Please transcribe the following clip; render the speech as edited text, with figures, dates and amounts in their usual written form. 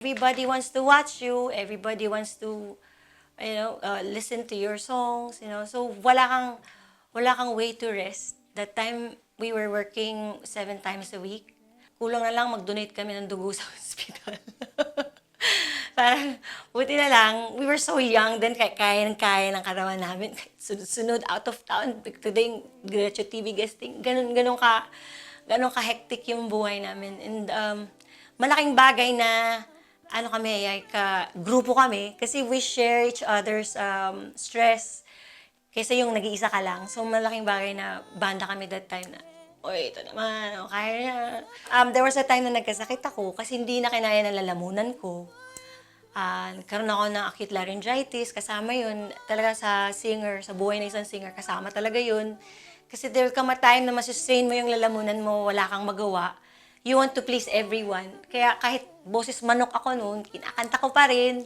Everybody wants to watch you, everybody wants to, listen to your songs, So wala kang way to rest. That time, we were working 7 times a week. Kulang na lang mag-donate kami ng dugo sa hospital. Parang, buti na lang, we were so young then kaya ng katawan namin. Sunod out of town, today, Diretso TV guesting, ganun ka hectic yung buhay namin. And malaking bagay na kami, grupo kami kasi we share each other's stress kaysa yung nag-iisa ka lang. So, malaking bagay na banda kami that time na, oy, ito naman, kaya na. There was a time na nagkasakit ako kasi hindi na kinaya ng lalamunan ko. Nagkaroon ako ng acute laryngitis, kasama yun. Talaga sa buhay ng isang singer, kasama talaga yun. Kasi there come a time na masustain mo yung lalamunan mo, wala kang magawa. You want to please everyone. Kaya kahit boses manok ako noon, kinakanta ko pa rin.